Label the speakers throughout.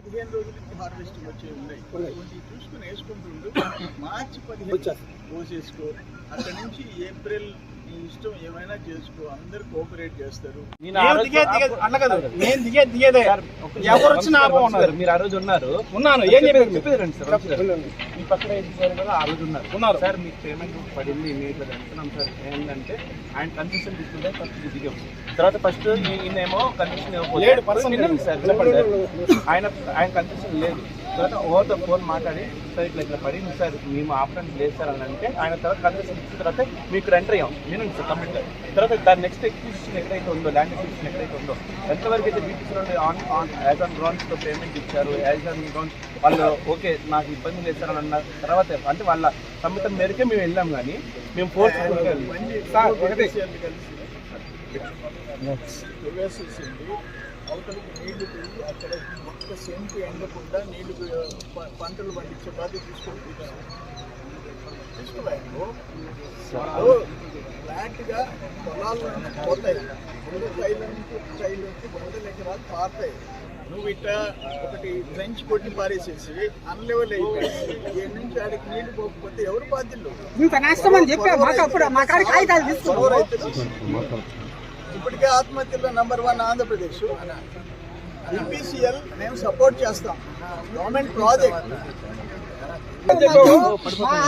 Speaker 1: 15 రోజులకి హార్వెస్టింగ్ వచ్చేవి ఉన్నాయి. చూసుకుని వేసుకుంటుండు. మార్చి 15 పోసేసుకో. అక్కడి నుంచి ఏప్రిల్ నీ ఇష్టం ఏమైనా చేసుకో. అందరు కోఆపరేట్ చేస్తారు.
Speaker 2: ఎవరు వచ్చినా మీరు ఆ రోజు ఉన్నాను. ఏం చెప్పారు మీ పక్కన ఆ రోజు ఉన్నారు సార్. మీకు పేమెంట్ పడింది ఇమీడియట్గా అనుకున్నాం సార్. ఏంటంటే ఆయన కన్సెషన్ తీసుకుంటే ఫస్ట్ దిగాం. తర్వాత ఫస్ట్ ఈయనేమో కన్సెషన్ ఇవ్వకపోతే సార్ ఆయన కన్సెషన్ లేదు. తర్వాత ఓవర్ ద ఫోన్ మాట్లాడి సార్ ఇట్లా పడింది సార్, మేము ఆపడానికి లేదు సార్ అని అంటే ఆయన తర్వాత కన్సెషన్ ఇచ్చిన తర్వాత మీకు ఎంటర్ అయ్యాం వినండి సార్ కంప్లీట్. తర్వాత దాని నెక్స్ట్ ఎక్విజిషన్ ఎక్కడైతే ఉందో, ల్యాండ్ ఎక్విజిషన్ ఎక్కడైతే ఉందో, ఎంతవరకు అయితే బీపీసీలో యాజ్ ఆన్ గ్రౌండ్స్తో పేమెంట్ ఇచ్చారు, యాజ్ ఆన్ గ్రౌండ్స్ వాళ్ళు ఓకే నాకు ఇబ్బంది లేదు సార్ అని అన్న తర్వాత అంటే వాళ్ళ సమ్మతం మేరకే మేము వెళ్ళాం. కానీ మేము ఫోర్స్
Speaker 1: అవతలకి నీళ్లు పోయి అక్కడ మొక్క సెంటు ఎండకుండా నీళ్లు పంటలు పండించే బాధ్యత తీసుకుపోయాను. ఫ్లాట్గా పొలాల నుంచి పోతాయి, 100 ఎకరాలు పారుతాయి. నువ్వు ఇట్లా ఒకటి ట్రెంచ్ కొట్టి పారేసేసి అన్లెవెల్ అయిపోయింది. ఏ నుంచి ఆడికి నీళ్లు పోకపోతే ఎవరు బాధ్యులు? ఇప్పటికే ఆత్మహత్యలో నంబర్ 1 ఆంధ్రప్రదేశ్. ఈపీసీఎల్ మేము సపోర్ట్ చేస్తాం. గవర్నమెంట్ ప్రాజెక్ట్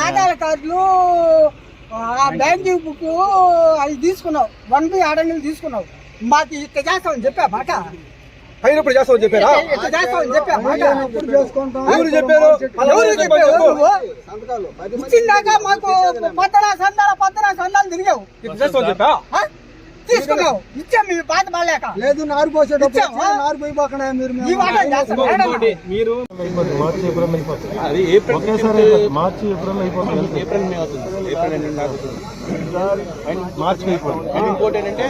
Speaker 3: ఆధార్ కార్డులు, బ్యాంకింగ్ బుక్ అవి తీసుకున్నావు. 1B ఆర్డర్లు తీసుకున్నావు. మాకు ఇట్లా చేస్తామని చెప్పా మాట.
Speaker 2: పైనప్పుడు చేస్తామని చెప్పారా?
Speaker 3: ఇచ్చిందాక మాకు పత్తనా సందాలు తిరిగావు. తీసుకున్నావు, ఇచ్చాం. మీ బాధ బాగాలేక
Speaker 4: లేదు. నారు పోసేటప్పుడు నారు పోయిపోకుండా మీరు మార్చి ఏప్రిల్ అయిపోతుంది. అది మార్చి ఏప్రిల్ అయిపోతుంది.
Speaker 2: ఏప్రిల్ మే అవుతుంది. ఏప్రిల్ ఎండింగ్ ఆగుతుంది. మార్చి అయిపోతుంది. ఇంకోటి ఏంటంటే